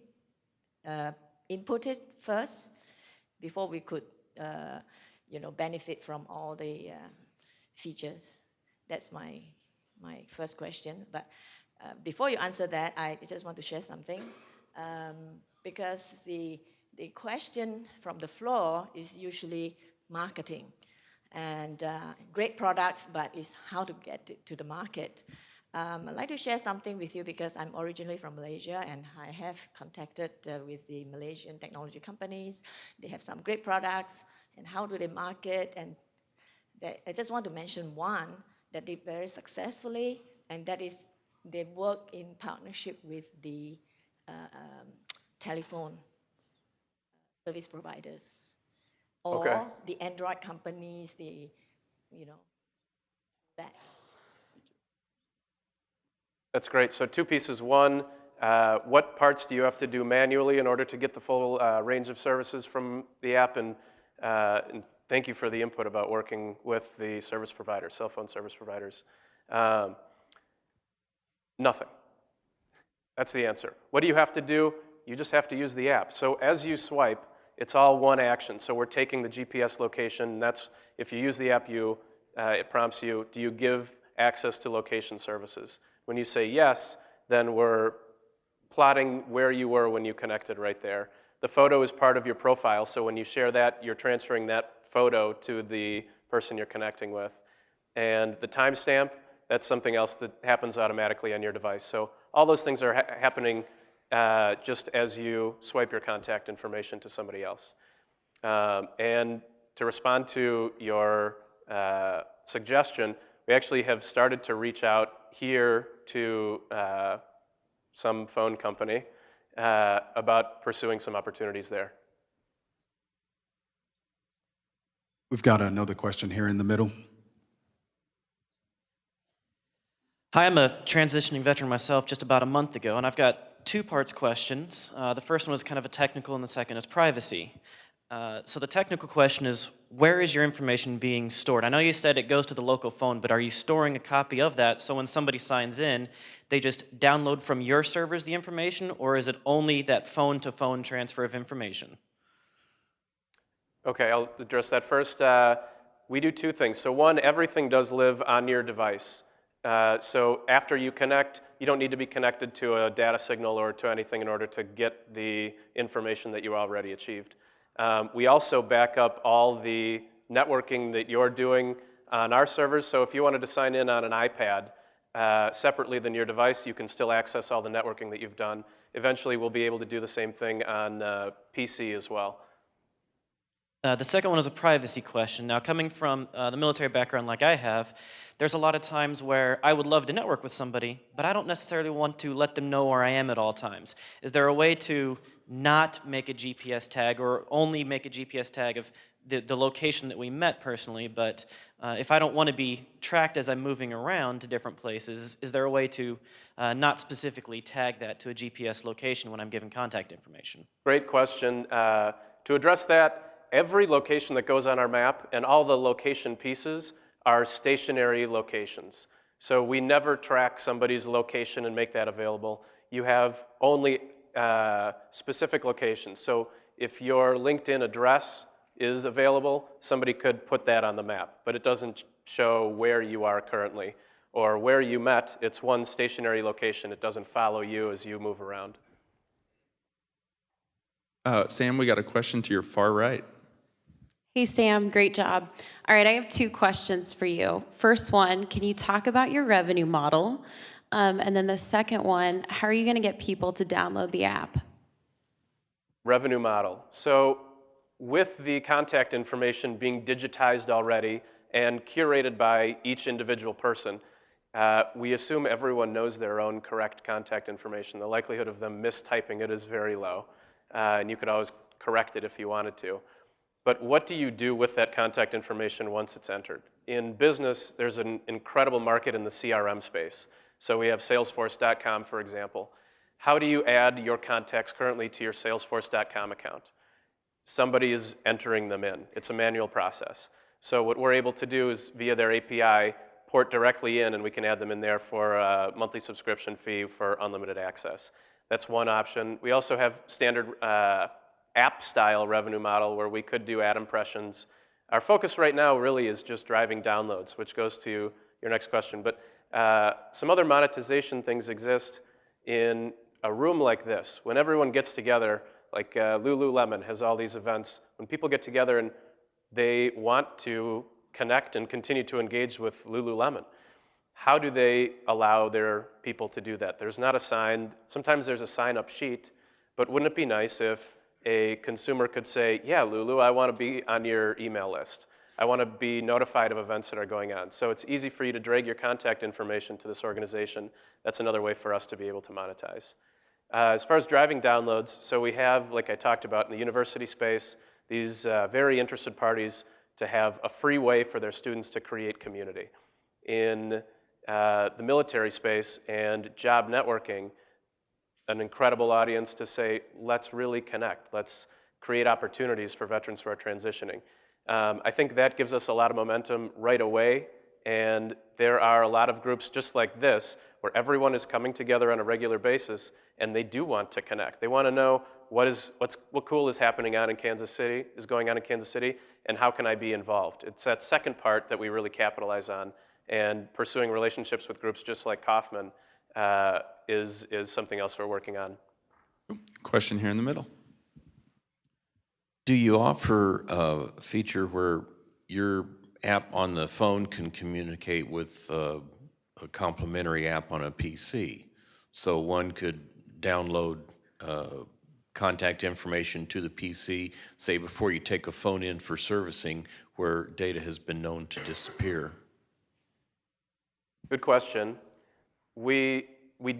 input it first before we could benefit from all the features. That's my first question. But before you answer that, I just want to share something. Because the question from the floor is usually marketing and great products, but it's how to get it to the market. I'd like to share something with you because I'm originally from Malaysia and I have contacted with the Malaysian technology companies. They have some great products and how do they market, and I just want to mention one that did very successfully, and that is they work in partnership with the telephone service providers or the Android companies, that. That's great. So 2 pieces. One, what parts do you have to do manually in order to get the full range of services from the app? And thank you for the input about working with the service providers, cell phone service providers. Nothing. That's the answer. What do you have to do? You just have to use the app. So as you swipe, it's all one action. So we're taking the GPS location. That's, if you use the app, it prompts you, do you give access to location services? When you say yes, then we're plotting where you were when you connected right there. The photo is part of your profile, so when you share that, you're transferring that photo to the person you're connecting with. And the timestamp, that's something else that happens automatically on your device. So all those things are happening just as you swipe your contact information to somebody else. And to respond to your suggestion, we actually have started to reach out here to some phone company about pursuing some opportunities there. We've got another question here in the middle. Hi, I'm a transitioning veteran myself just about a month ago, and I've got two parts questions. The first one is kind of a technical, and the second is privacy. So the technical question is, where is your information being stored? I know you said it goes to the local phone, but are you storing a copy of that so when somebody signs in, they just download from your servers the information, or is it only that phone-to-phone transfer of information? Okay, I'll address that first. We do two things. So one, everything does live on your device. So after you connect, you don't need to be connected to a data signal or to anything in order to get the information that you already achieved. We also back up all the networking that you're doing on our servers. So if you wanted to sign in on an iPad separately than your device, you can still access all the networking that you've done. Eventually, we'll be able to do the same thing on PC as well. The second one is a privacy question. Now, coming from the military background like I have, there's a lot of times where I would love to network with somebody, but I don't necessarily want to let them know where I am at all times. Is there a way to not make a GPS tag or only make a GPS tag of the location that we met personally, but if I don't want to be tracked as I'm moving around to different places, is there a way to not specifically tag that to a GPS location when I'm giving contact information? Great question. To address that, every location that goes on our map and all the location pieces are stationary locations. So we never track somebody's location and make that available. You have only specific locations. So if your LinkedIn address is available, somebody could put that on the map, but it doesn't show where you are currently or where you met. It's one stationary location. It doesn't follow you as you move around. Sam, we got a question to your far right. Hey, Sam, great job. All right, I have two questions for you. First one, can you talk about your revenue model? And then the second one, how are you going to get people to download the app? Revenue model. So with the contact information being digitized already and curated by each individual person, we assume everyone knows their own correct contact information. The likelihood of them mistyping it is very low, and you could always correct it if you wanted to. But what do you do with that contact information once it's entered? In business, there's an incredible market in the CRM space. So we have Salesforce.com, for example. How do you add your contacts currently to your Salesforce.com account? Somebody is entering them in. It's a manual process. So what we're able to do is, via their API, port directly in, and we can add them in there for a monthly subscription fee for unlimited access. That's one option. We also have standard app-style revenue model where we could do ad impressions. Our focus right now really is just driving downloads, which goes to your next question. But some other monetization things exist in a room like this. When everyone gets together, like Lululemon has all these events, when people get together and they want to connect and continue to engage with Lululemon, how do they allow their people to do that? There's not a sign. Sometimes there's a sign-up sheet, but wouldn't it be nice if a consumer could say, yeah, Lulu, I want to be on your email list. I want to be notified of events that are going on. So it's easy for you to drag your contact information to this organization. That's another way for us to be able to monetize. As far as driving downloads, so we have, like I talked about in the university space, these very interested parties to have a free way for their students to create community. In the military space and job networking, an incredible audience to say, let's really connect. Let's create opportunities for veterans who are transitioning. I think that gives us a lot of momentum right away, and there are a lot of groups just like this where everyone is coming together on a regular basis, and they do want to connect. They want to know what cool is happening is going on in Kansas City, and how can I be involved? It's that second part that we really capitalize on, and pursuing relationships with groups just like Kauffman is something else we're working on. Question here in the middle. Do you offer a feature where your app on the phone can communicate with a complementary app on a PC? So one could download contact information to the PC, say before you take a phone in for servicing, where data has been known to disappear? Good question. We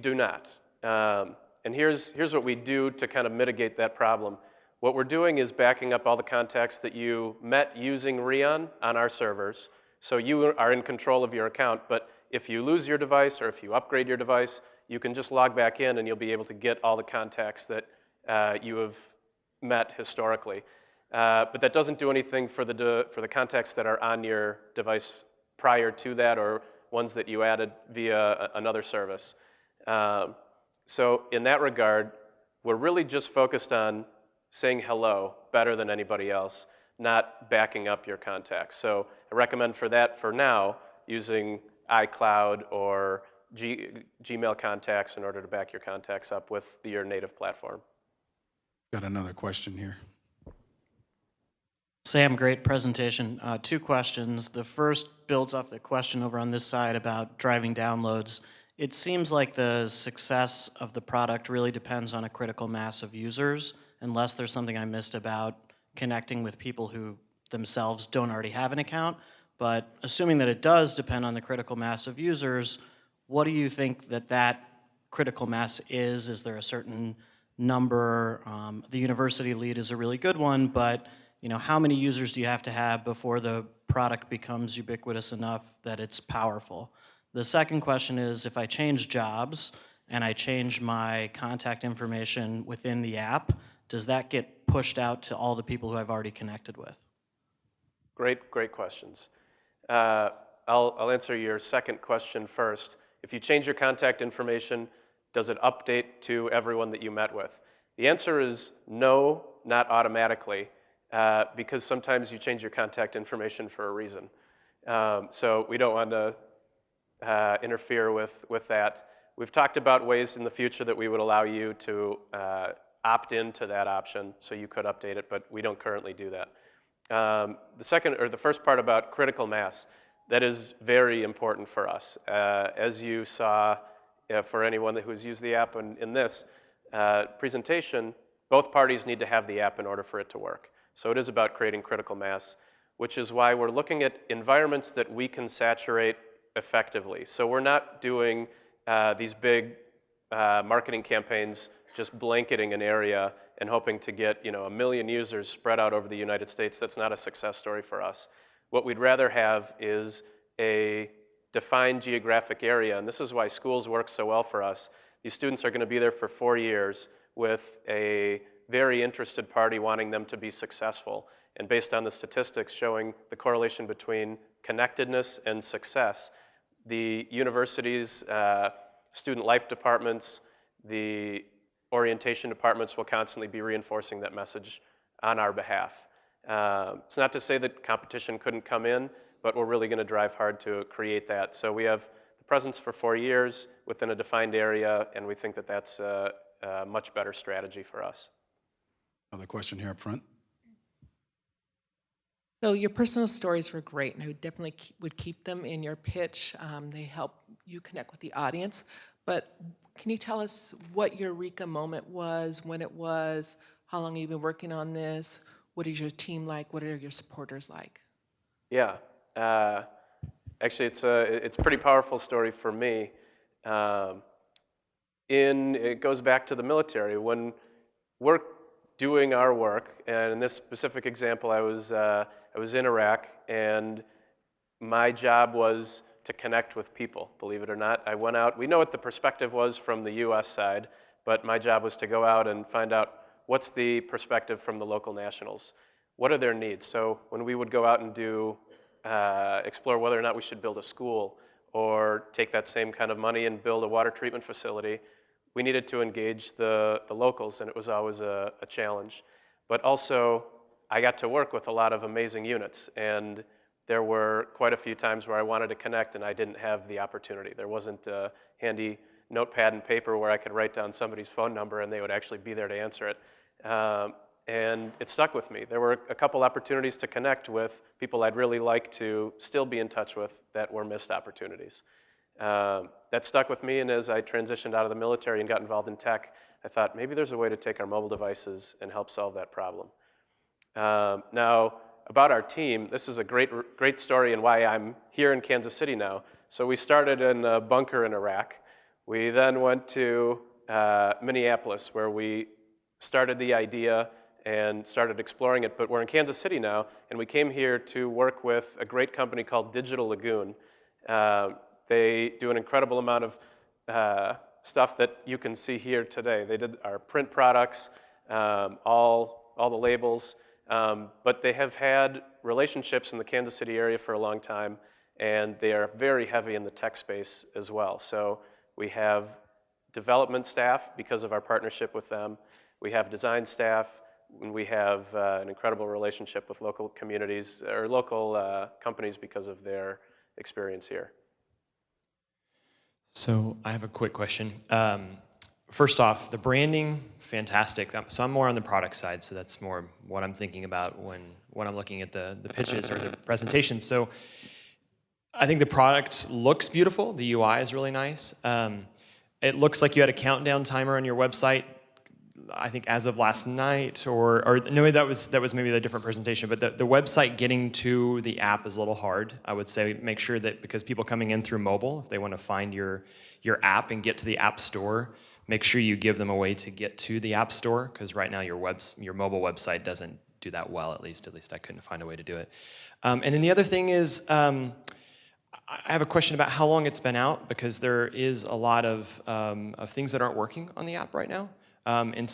do not. And here's what we do to kind of mitigate that problem. What we're doing is backing up all the contacts that you met using Rion on our servers. So you are in control of your account, but if you lose your device or if you upgrade your device, you can just log back in and you'll be able to get all the contacts that you have met historically. But that doesn't do anything for the contacts that are on your device prior to that or ones that you added via another service. So in that regard, we're really just focused on saying hello better than anybody else, not backing up your contacts. So I recommend for that, for now, using iCloud or Gmail contacts in order to back your contacts up with your native platform. Got another question here. Sam, great presentation. 2 questions. The first builds off the question over on this side about driving downloads. It seems like the success of the product really depends on a critical mass of users, unless there's something I missed about connecting with people who themselves don't already have an account. But assuming that it does depend on the critical mass of users, what do you think that critical mass is? Is there a certain number? The university lead is a really good one, but how many users do you have to have before the product becomes ubiquitous enough that it's powerful? The second question is, if I change jobs and I change my contact information within the app, does that get pushed out to all the people who I've already connected with? Great questions. I'll answer your second question first. If you change your contact information, does it update to everyone that you met with? The answer is no, not automatically, because sometimes you change your contact information for a reason. So we don't want to interfere with that. We've talked about ways in the future that we would allow you to opt into that option, so you could update it, but we don't currently do that. The first part about critical mass, that is very important for us. As you saw, for anyone who has used the app in this presentation, both parties need to have the app in order for it to work. So it is about creating critical mass, which is why we're looking at environments that we can saturate effectively. So we're not doing these big marketing campaigns just blanketing an area and hoping to get 1 million users spread out over the United States. That's not a success story for us. What we'd rather have is a defined geographic area, and this is why schools work so well for us. These students are going to be there for 4 years with a very interested party wanting them to be successful. And based on the statistics showing the correlation between connectedness and success, the universities, student life departments, the orientation departments will constantly be reinforcing that message on our behalf. It's not to say that competition couldn't come in, but we're really going to drive hard to create that. So we have the presence for 4 years within a defined area, and we think that that's a much better strategy for us. Another question here up front. So your personal stories were great, and I definitely would keep them in your pitch. They help you connect with the audience. But can you tell us what your Eureka moment was, when it was, how long have you been working on this? What is your team like? What are your supporters like? Yeah, actually it's a pretty powerful story for me. It goes back to the military. When we're doing our work, and in this specific example, I was in Iraq, and my job was to connect with people, believe it or not. I went out, we know what the perspective was from the US side, but my job was to go out and find out what's the perspective from the local nationals. What are their needs? So when we would go out and explore whether or not we should build a school or take that same kind of money and build a water treatment facility, we needed to engage the locals, and it was always a challenge. But also, I got to work with a lot of amazing units, and there were quite a few times where I wanted to connect and I didn't have the opportunity. There wasn't a handy notepad and paper where I could write down somebody's phone number and they would actually be there to answer it. And it stuck with me. There were a couple opportunities to connect with people I'd really like to still be in touch with that were missed opportunities. That stuck with me, and as I transitioned out of the military and got involved in tech, I thought maybe there's a way to take our mobile devices and help solve that problem. Now, about our team, this is a great story and why I'm here in Kansas City now. So we started in a bunker in Iraq. We then went to Minneapolis, where we started the idea and started exploring it, but we're in Kansas City now, and we came here to work with a great company called Digital Lagoon. They do an incredible amount of stuff that you can see here today. They did our print products, all the labels, but they have had relationships in the Kansas City area for a long time, and they are very heavy in the tech space as well. So we have development staff because of our partnership with them. We have design staff, and we have an incredible relationship with local communities or local companies because of their experience here. So I have a quick question. First off, the branding, fantastic. So I'm more on the product side, so that's more what I'm thinking about when I'm looking at the pitches or the presentations. So I think the product looks beautiful. The UI is really nice. It looks like you had a countdown timer on your website, I think as of last night, or no, that was maybe a different presentation, but the website getting to the app is a little hard. I would say make sure that, because people coming in through mobile, if they want to find your app and get to the App Store, make sure you give them a way to get to the App Store, because right now your mobile website doesn't do that well, at least I couldn't find a way to do it. And then the other thing is, I have a question about how long it's been out, because there is a lot of things that aren't working on the app right now. And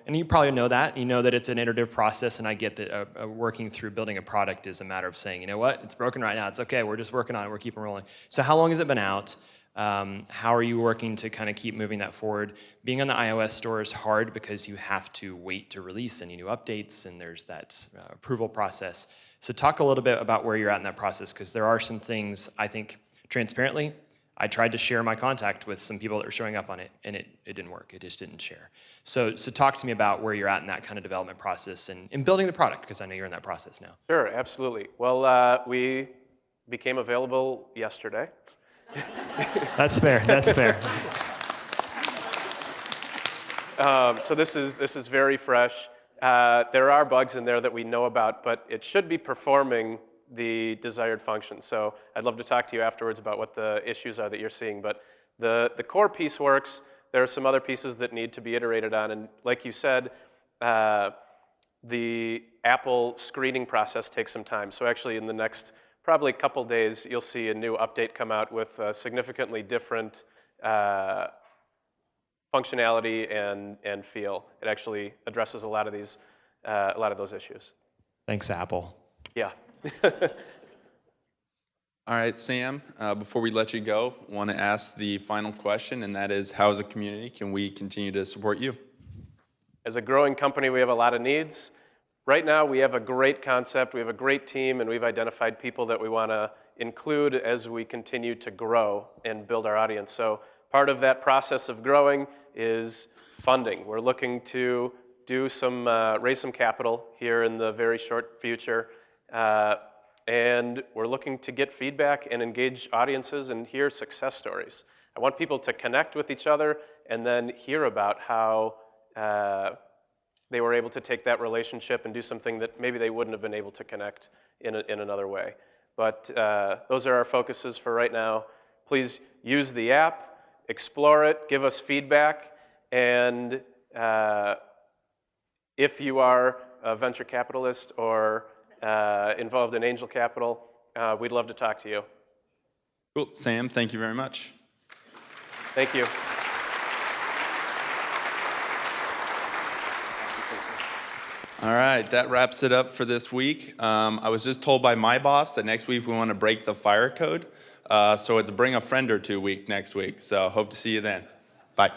you probably know that. You know that it's an iterative process, and I get that working through building a product is a matter of saying, you know what, it's broken right now, it's okay, we're just working on it, we're keeping rolling. So how long has it been out? How are you working to kind of keep moving that forward? Being on the iOS store is hard because you have to wait to release any new updates, and there's that approval process. So talk a little bit about where you're at in that process, because there are some things, I think, transparently, I tried to share my contact with some people that were showing up on it, and it didn't work. It just didn't share. So talk to me about where you're at in that kind of development process and building the product, because I know you're in that process now. Sure, absolutely. Well, we became available yesterday. That's fair, that's fair. So this is very fresh. There are bugs in there that we know about, but it should be performing the desired function. So I'd love to talk to you afterwards about what the issues are that you're seeing. But the core piece works. There are some other pieces that need to be iterated on. And like you said, the Apple screening process takes some time. So actually in the next probably couple days, you'll see a new update come out with significantly different functionality and feel. It actually addresses a lot of those issues. Thanks, Apple. Yeah. All right, Sam, before we let you go, I want to ask the final question, and that is, how as a community can we continue to support you? As a growing company, we have a lot of needs. Right now, we have a great concept, we have a great team, and we've identified people that we want to include as we continue to grow and build our audience. So part of that process of growing is funding. We're looking to do raise some capital here in the very short future. And we're looking to get feedback and engage audiences and hear success stories. I want people to connect with each other and then hear about how they were able to take that relationship and do something that maybe they wouldn't have been able to connect in another way. But those are our focuses for right now. Please use the app, explore it, give us feedback, and if you are a venture capitalist or involved in angel capital, we'd love to talk to you. Cool. Sam, thank you very much. Thank you. All right, that wraps it up for this week. I was just told by my boss that next week we want to break the fire code. So it's bring a friend or two week next week. So hope to see you then. Bye.